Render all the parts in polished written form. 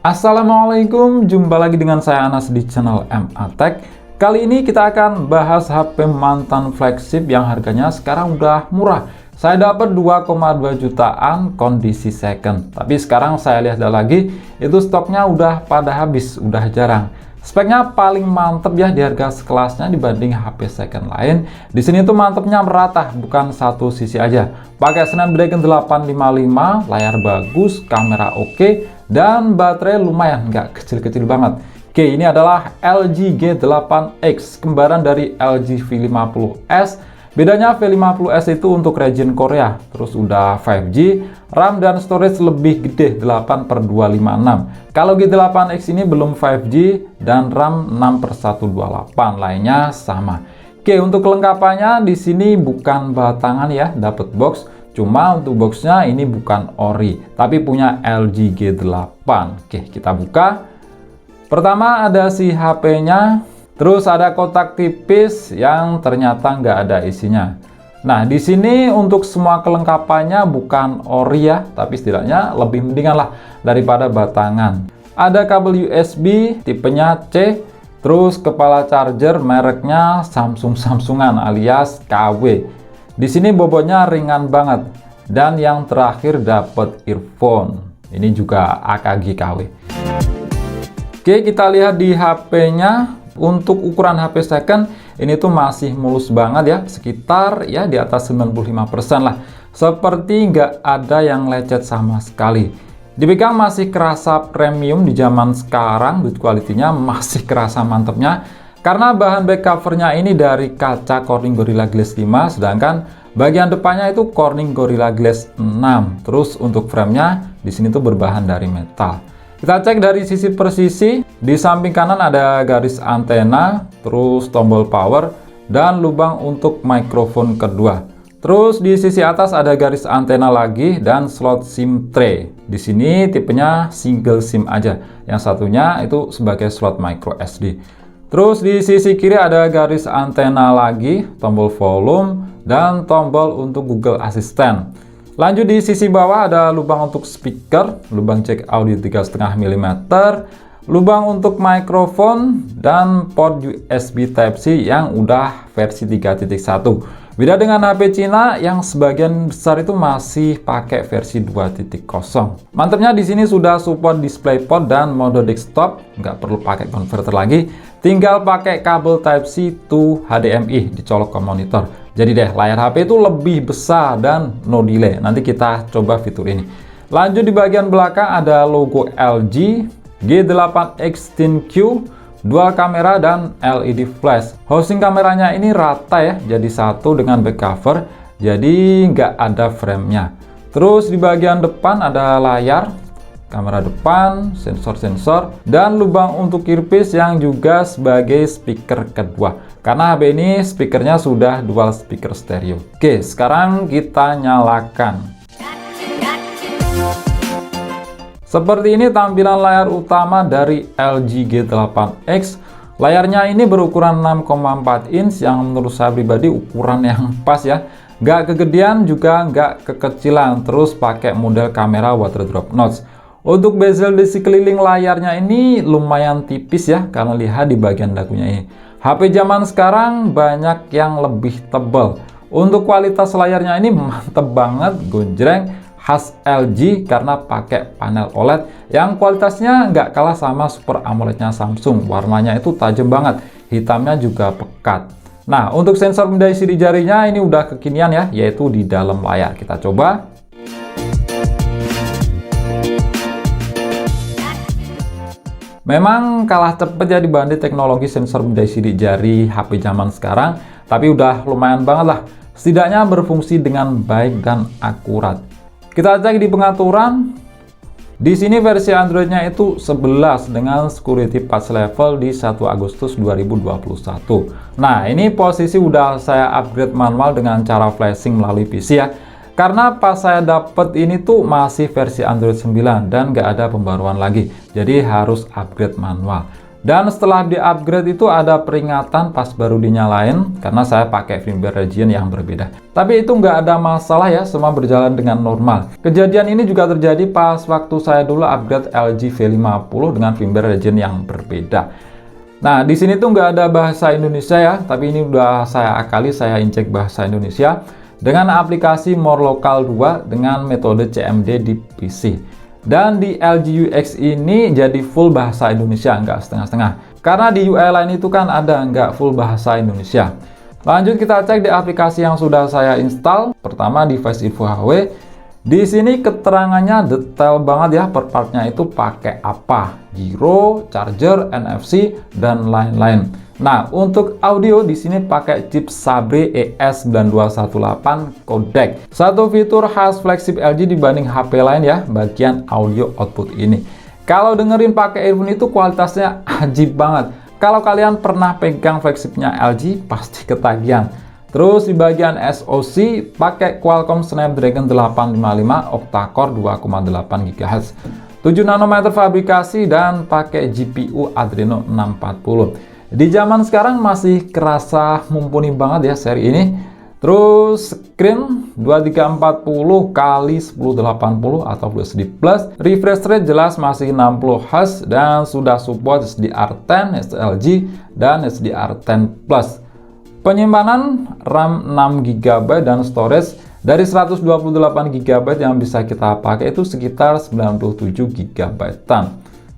Assalamualaikum, jumpa lagi dengan saya Anas di channel MA Tech. Kali ini kita akan bahas HP mantan flagship yang harganya sekarang udah murah. Saya dapat 2,2 jutaan kondisi second. Tapi sekarang saya lihat lagi, itu stoknya udah pada habis, udah jarang. Speknya paling mantep ya di harga sekelasnya dibanding HP second lain. Di sini tuh mantepnya merata, bukan satu sisi aja. Pakai Snapdragon 855, layar bagus, kamera oke, dan baterai lumayan, nggak kecil-kecil banget. Oke, ini adalah LG G8X, kembaran dari LG V50s. Bedanya V50s itu untuk region Korea, terus udah 5G, RAM dan storage lebih gede 8/256. Kalau G8X ini belum 5G dan RAM 6/128, lainnya sama. Oke, untuk kelengkapannya di sini bukan batangan ya, dapat box. Cuma untuk boxnya ini bukan ori, tapi punya LG G8. Oke, kita buka. Pertama ada si HP-nya. Terus ada kotak tipis yang ternyata nggak ada isinya. Nah, di sini untuk semua kelengkapannya bukan ori ya, tapi setidaknya lebih mendingan lah daripada batangan. Ada kabel USB tipenya C, terus kepala charger mereknya Samsungan alias KW. Di sini bobotnya ringan banget. Dan yang terakhir dapat earphone. Ini juga AKG KW. Oke, kita lihat di HP-nya. Untuk ukuran HP second ini tuh masih mulus banget ya, sekitar ya di atas 95% lah. Seperti nggak ada yang lecet sama sekali. Dipegang masih kerasa premium di zaman sekarang, build quality-nya masih kerasa mantepnya. Karena bahan back covernya ini dari kaca Corning Gorilla Glass 5, sedangkan bagian depannya itu Corning Gorilla Glass 6. Terus untuk framenya di sini tuh berbahan dari metal. Kita cek dari sisi per sisi. Di samping kanan ada garis antena, terus tombol power, dan lubang untuk mikrofon kedua. Terus di sisi atas ada garis antena lagi dan slot SIM tray. Di sini tipenya single SIM aja. Yang satunya itu sebagai slot micro SD. Terus di sisi kiri ada garis antena lagi, tombol volume, dan tombol untuk Google Assistant. Lanjut di sisi bawah ada lubang untuk speaker, lubang jack audio 3,5 mm, lubang untuk mikrofon, dan port USB Type-C yang udah versi 3.1. Beda dengan HP Cina yang sebagian besar itu masih pakai versi 2.0. Mantapnya di sini sudah support DisplayPort dan mode desktop, nggak perlu pakai converter lagi. Tinggal pakai kabel Type-C to HDMI dicolok ke monitor. Jadi deh, layar HP itu lebih besar dan no delay. Nanti kita coba fitur ini. Lanjut di bagian belakang ada logo LG, G8X XTENQ, dual kamera, dan LED flash. Housing kameranya ini rata ya, jadi satu dengan back cover, jadi nggak ada framenya. Terus di bagian depan ada layar, kamera depan, sensor-sensor, dan lubang untuk earpiece yang juga sebagai speaker kedua. Karena HP ini speakernya sudah dual speaker stereo. Oke, sekarang kita nyalakan. Seperti ini tampilan layar utama dari LG G8X. Layarnya ini berukuran 6,4 inch yang menurut saya pribadi ukuran yang pas ya. Nggak kegedean juga nggak kekecilan. Terus pakai model kamera water drop notch. Untuk bezel di sekeliling layarnya ini lumayan tipis ya, karena lihat di bagian dagunya ini. HP zaman sekarang banyak yang lebih tebal. Untuk kualitas layarnya ini mantep banget, gonjreng, khas LG karena pakai panel OLED yang kualitasnya nggak kalah sama Super AMOLED-nya Samsung. Warnanya itu tajam banget, hitamnya juga pekat. Nah, untuk sensor pemindai sidik jarinya ini udah kekinian ya, yaitu di dalam layar. Kita coba. Memang kalah cepet ya dibanding teknologi sensor pemindai sidik jari HP zaman sekarang, tapi udah lumayan banget lah. Setidaknya berfungsi dengan baik dan akurat. Kita cek di pengaturan. Di sini versi Android-nya itu 11 dengan security patch level di 1 Agustus 2021. Nah, ini posisi udah saya upgrade manual dengan cara flashing melalui PC ya. Karena pas saya dapet ini tuh masih versi Android 9 dan nggak ada pembaruan lagi. Jadi harus upgrade manual. Dan setelah di-upgrade itu ada peringatan pas baru dinyalain karena saya pakai firmware region yang berbeda. Tapi itu nggak ada masalah ya, semua berjalan dengan normal. Kejadian ini juga terjadi pas waktu saya dulu upgrade LG V50 dengan firmware region yang berbeda. Nah, di sini tuh nggak ada bahasa Indonesia ya, tapi ini udah saya akali, saya injek bahasa Indonesia dengan aplikasi More Local 2 dengan metode CMD di PC. Dan di LG UX ini jadi full bahasa Indonesia, nggak setengah-setengah. Karena di UI lain itu kan ada nggak full bahasa Indonesia. Lanjut kita cek di aplikasi yang sudah saya install. Pertama device info HW. Di sini keterangannya detail banget ya, per partnya itu pakai apa, gyro, charger, NFC, dan lain-lain. Nah, untuk audio di sini pakai chip Sabre ES9218 codec. Satu fitur khas flagship LG dibanding HP lain ya, bagian audio output ini. Kalau dengerin pakai earphone itu kualitasnya ajib banget. Kalau kalian pernah pegang flagshipnya LG, pasti ketagihan. Terus di bagian SoC pakai Qualcomm Snapdragon 855 octa-core 2,8 GHz, 7 nanometer fabrikasi dan pakai GPU Adreno 640. Di zaman sekarang masih kerasa mumpuni banget ya seri ini. Terus screen 2340 x 1080 atau Full HD Plus, refresh rate jelas masih 60 Hz dan sudah support HDR10, SLG dan HDR10 Plus. Penyimpanan RAM 6GB dan storage dari 128GB yang bisa kita pakai itu sekitar 97GB.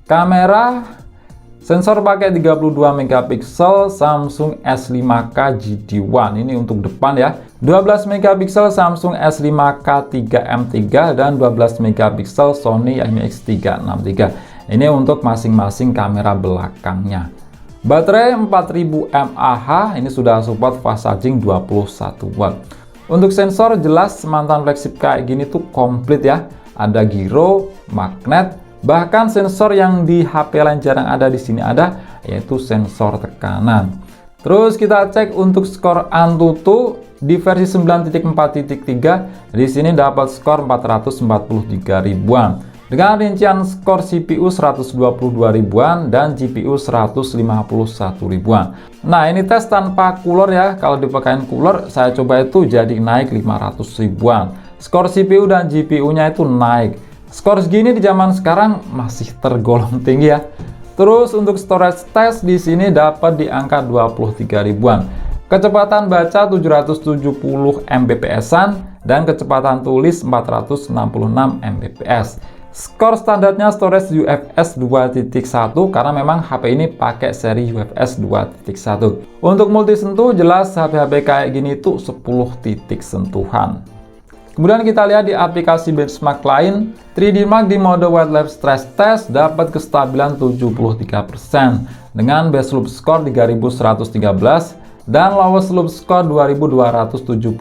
Kamera sensor pakai 32 MP Samsung S5K GD1, ini untuk depan ya. 12 MP Samsung S5K 3M3 dan 12 MP Sony IMX363. Ini untuk masing-masing kamera belakangnya. Baterai 4000 mAh, ini sudah support fast charging 21 watt. Untuk sensor jelas mantan flagship kayak gini tuh komplit ya. Ada gyro, magnet, bahkan sensor yang di HP lain jarang ada di sini ada, yaitu sensor tekanan. Terus kita cek untuk skor Antutu di versi 9.4.3, di sini dapat skor 443 ribuan. Dengan rincian skor CPU 122 ribuan dan GPU 151 ribuan. Nah, ini tes tanpa cooler ya. Kalau dipakai cooler, saya coba itu jadi naik 500 ribuan. Skor CPU dan GPU-nya itu naik. Skor segini di zaman sekarang masih tergolong tinggi ya. Terus untuk storage test di sini dapat di angka 23 ribuan. Kecepatan baca 770 Mbps-an dan kecepatan tulis 466 Mbps. Skor standarnya storage UFS 2.1 karena memang HP ini pakai seri UFS 2.1. Untuk multi sentuh jelas HP-HP kayak gini tuh 10 titik sentuhan. Kemudian kita lihat di aplikasi benchmark lain, 3D Mark di mode wildlife stress test dapat kestabilan 73% dengan base loop score 3113 dan lowest loop score 2272.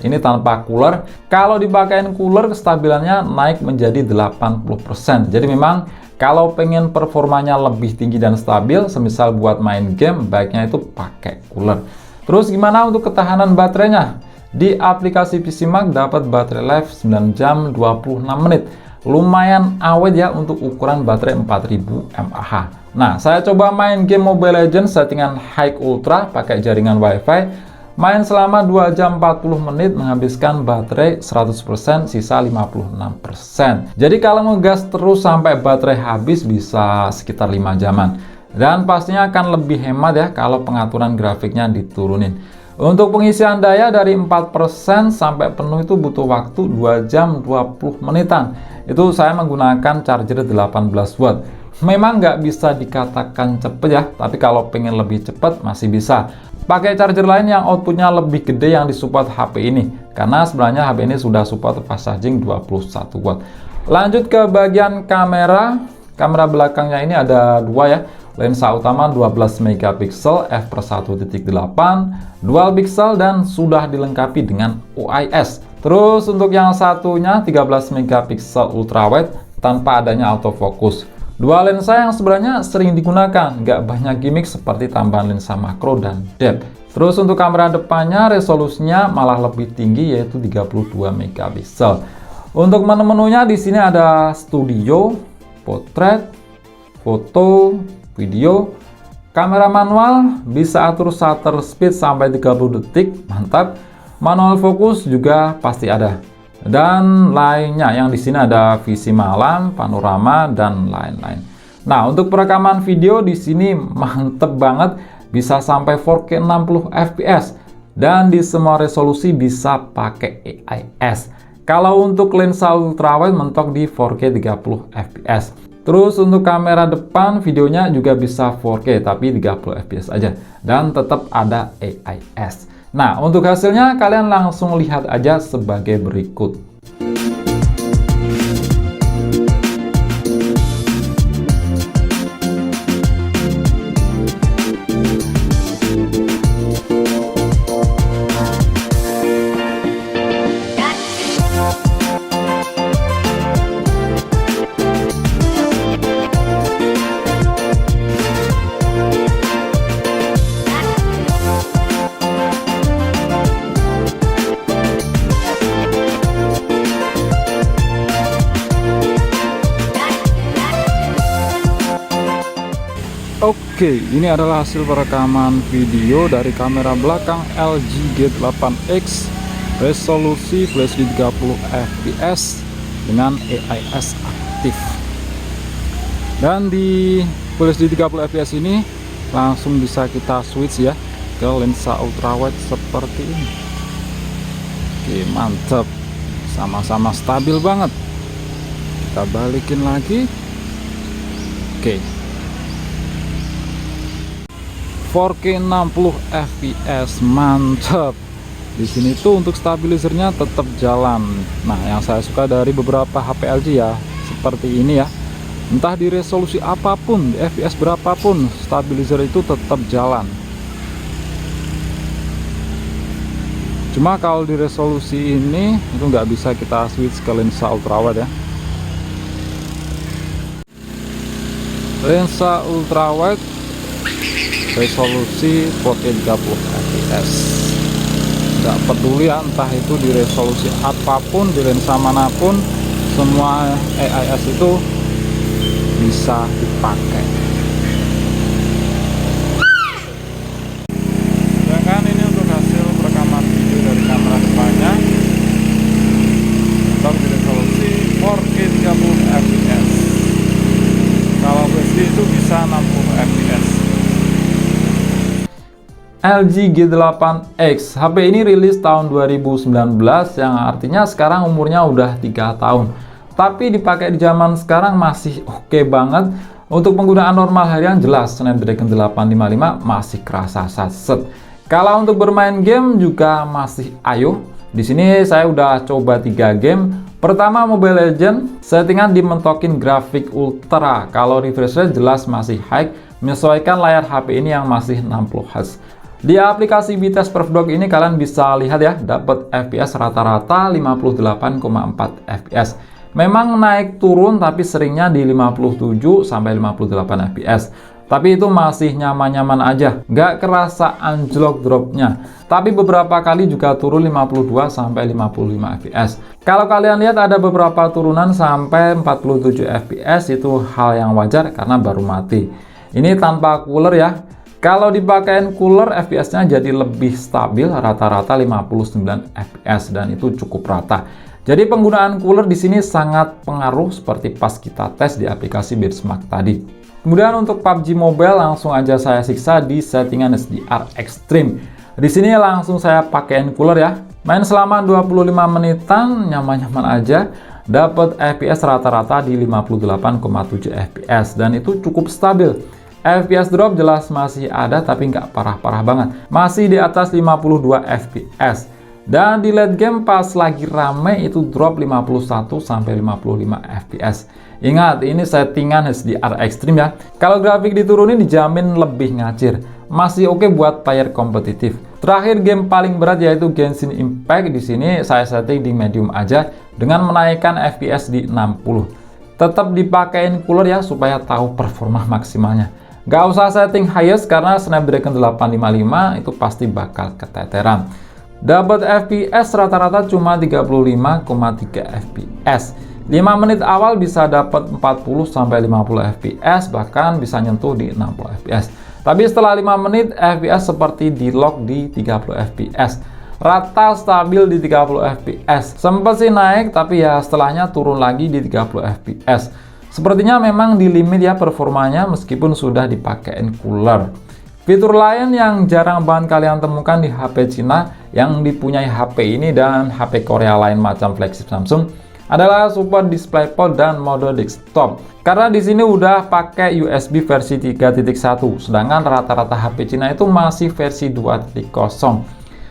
Ini tanpa cooler. Kalau dipakai cooler kestabilannya naik menjadi 80%. Jadi memang kalau pengen performanya lebih tinggi dan stabil, semisal buat main game, baiknya itu pakai cooler. Terus gimana untuk ketahanan baterainya? Di aplikasi PCMark dapat baterai life 9 jam 26 menit. Lumayan awet ya untuk ukuran baterai 4000 mAh. Nah, saya coba main game Mobile Legends settingan High Ultra pakai jaringan WiFi. Main selama 2 jam 40 menit menghabiskan baterai 100%, sisa 56%. Jadi kalau ngegas terus sampai baterai habis bisa sekitar 5 jaman. Dan pastinya akan lebih hemat ya kalau pengaturan grafiknya diturunin. Untuk pengisian daya dari 4% sampai penuh itu butuh waktu 2 jam 20 menitan. Itu saya menggunakan charger 18 watt. Memang nggak bisa dikatakan cepet ya, tapi kalau pengen lebih cepat masih bisa. Pakai charger lain yang outputnya lebih gede yang disupport HP ini. Karena sebenarnya HP ini sudah support fast charging 21 watt. Lanjut ke bagian kamera. Kamera belakangnya ini ada dua ya. Lensa utama 12 MP f/1.8, dual pixel dan sudah dilengkapi dengan OIS. Terus untuk yang satunya 13 MP ultrawide tanpa adanya autofocus. Dua lensa yang sebenarnya sering digunakan, nggak banyak gimmick seperti tambahan lensa makro dan depth. Terus untuk kamera depannya resolusinya malah lebih tinggi yaitu 32 MP. Untuk menu-menunya di sini ada studio, portrait, foto, video. Kamera manual bisa atur shutter speed sampai 30 detik, mantap. Manual fokus juga pasti ada. Dan lainnya yang di sini ada visi malam, panorama dan lain-lain. Nah, untuk perekaman video di sini mantep banget, bisa sampai 4K 60 fps dan di semua resolusi bisa pakai AIS. Kalau untuk lensa ultrawide mentok di 4K 30 fps. Terus untuk kamera depan videonya juga bisa 4K tapi 30 fps aja dan tetap ada AIS. Nah, untuk hasilnya kalian langsung lihat aja sebagai berikut. Oke, ini adalah hasil perekaman video dari kamera belakang LG G8X, resolusi Flash di 30 fps dengan AIS aktif. Dan di Flash di 30 fps ini langsung bisa kita switch ya ke lensa ultrawide seperti ini. Oke, mantap, sama-sama stabil banget. Kita balikin lagi. Oke, 4K 60 fps, mantap. Di sini tuh untuk stabilizernya tetap jalan. Nah, yang saya suka dari beberapa HP LG ya seperti ini ya. Entah di resolusi apapun, di fps berapapun, stabilizer itu tetap jalan. Cuma kalau di resolusi ini itu nggak bisa kita switch ke lensa ultrawide ya. Lensa ultrawide resolusi 4K 30 fps, nggak peduli ya, entah itu di resolusi apapun, di lensa manapun, semua AIS itu bisa dipakai. Sedangkan ini untuk hasil perekaman video dari kamera depannya, untuk di resolusi 4K 30 fps. Kalau HD itu bisa 60 fps. LG G8X, HP ini rilis tahun 2019 yang artinya sekarang umurnya udah 3 tahun. Tapi dipakai di zaman sekarang masih oke banget. Untuk penggunaan normal harian jelas Snapdragon 855 masih kerasa satset. Kalau untuk bermain game juga masih ayo. Di sini saya udah coba 3 game. Pertama Mobile Legends, settingan dimentokin grafik ultra. Kalau refresh rate jelas masih high, menyesuaikan layar HP ini yang masih 60 Hz. Di aplikasi Vitesse Perfdog ini kalian bisa lihat ya, dapat FPS rata-rata 58,4 fps. Memang naik turun tapi seringnya di 57 sampai 58 fps. Tapi itu masih nyaman-nyaman aja, nggak kerasa anjlok dropnya. Tapi beberapa kali juga turun 52 sampai 55 fps. Kalau kalian lihat ada beberapa turunan sampai 47 fps, itu hal yang wajar karena baru mati. Ini tanpa cooler ya. Kalau dipakein cooler, FPS-nya jadi lebih stabil, rata-rata 59 fps dan itu cukup rata. Jadi penggunaan cooler di sini sangat pengaruh seperti pas kita tes di aplikasi Benchmark tadi. Kemudian untuk PUBG Mobile langsung aja saya siksa di settingan HDR Extreme. Di sini langsung saya pakein cooler ya. Main selama 25 menitan nyaman-nyaman aja. Dapat FPS rata-rata di 58,7 fps dan itu cukup stabil. FPS drop jelas masih ada tapi nggak parah-parah banget, masih di atas 52 fps. Dan di late game pas lagi rame itu drop 51 sampai 55 fps. Ingat, ini settingan HDR Extreme ya. Kalau grafik diturunin dijamin lebih ngacir. Masih oke buat player kompetitif. Terakhir game paling berat yaitu Genshin Impact. Di sini saya setting di medium aja dengan menaikkan FPS di 60. Tetap dipakein cooler ya supaya tahu performa maksimalnya. Gak usah setting highest karena Snapdragon 855 itu pasti bakal keteteran. Dapat FPS rata-rata cuma 35,3 fps. 5 menit awal bisa dapat 40-50 fps, bahkan bisa nyentuh di 60 fps. Tapi setelah 5 menit, FPS seperti di lock di 30 fps. Rata stabil di 30 fps. Sempat sih naik, tapi ya setelahnya turun lagi di 30 fps. Sepertinya memang di limit ya performanya meskipun sudah dipakein cooler. Fitur lain yang jarang banget kalian temukan di HP Cina yang dipunyai HP ini dan HP Korea lain macam flagship Samsung adalah support DisplayPort dan mode desktop. Karena di sini udah pakai USB versi 3.1, sedangkan rata-rata HP Cina itu masih versi 2.0.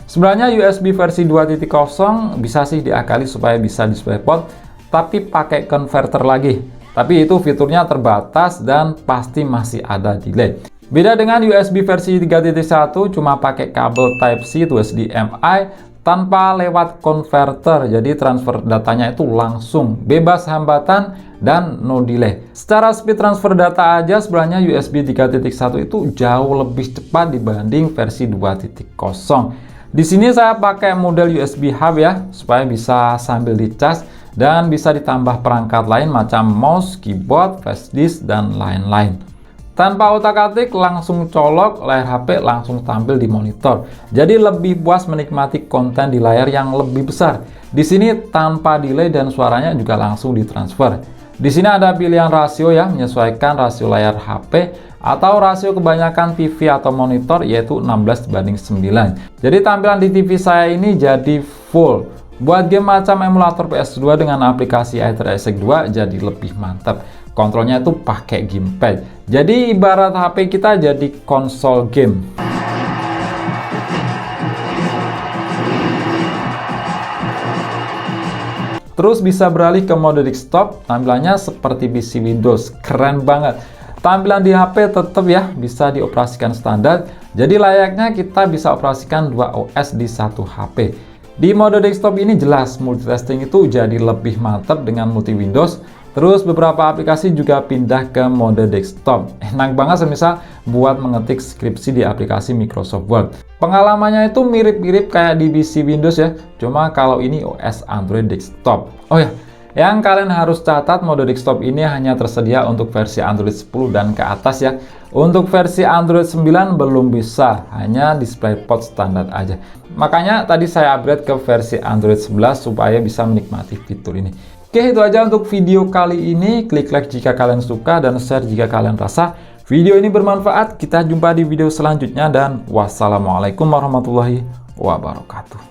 Sebenarnya USB versi 2.0 bisa sih diakali supaya bisa DisplayPort, tapi pakai converter lagi. Tapi itu fiturnya terbatas dan pasti masih ada delay. Beda dengan USB versi 3.1, cuma pakai kabel Type-C to HDMI tanpa lewat converter, jadi transfer datanya itu langsung, bebas hambatan dan no delay. Secara speed transfer data aja sebenarnya USB 3.1 itu jauh lebih cepat dibanding versi 2.0. Di sini saya pakai model USB hub ya, supaya bisa sambil dicas dan bisa ditambah perangkat lain macam mouse, keyboard, flash disk, dan lain-lain. Tanpa otak-atik, langsung colok, layar HP langsung tampil di monitor. Jadi lebih puas menikmati konten di layar yang lebih besar. Di sini tanpa delay dan suaranya juga langsung ditransfer. Di sini ada pilihan rasio ya, menyesuaikan rasio layar HP atau rasio kebanyakan TV atau monitor, yaitu 16:9. Jadi tampilan di TV saya ini jadi full. Buat game macam emulator PS2 dengan aplikasi iTrace 2 jadi lebih mantap. Kontrolnya itu pakai gamepad. Jadi ibarat HP kita jadi konsol game. Terus bisa beralih ke mode desktop, tampilannya seperti PC Windows, keren banget. Tampilan di HP tetap ya bisa dioperasikan standar, jadi layaknya kita bisa operasikan 2 OS di satu HP. Di mode desktop ini jelas multitasking itu jadi lebih mantap dengan multi Windows. Terus beberapa aplikasi juga pindah ke mode desktop. Enak banget semisal buat mengetik skripsi di aplikasi Microsoft Word. Pengalamannya itu mirip-mirip kayak di PC Windows ya, cuma kalau ini OS Android desktop. Oh ya, yang kalian harus catat, mode desktop ini hanya tersedia untuk versi Android 10 dan ke atas ya. Untuk versi Android 9 belum bisa, hanya DisplayPort standar aja. Makanya tadi saya upgrade ke versi Android 11 supaya bisa menikmati fitur ini. Oke, itu aja untuk video kali ini. Klik like jika kalian suka dan share jika kalian rasa video ini bermanfaat. Kita jumpa di video selanjutnya dan wassalamualaikum warahmatullahi wabarakatuh.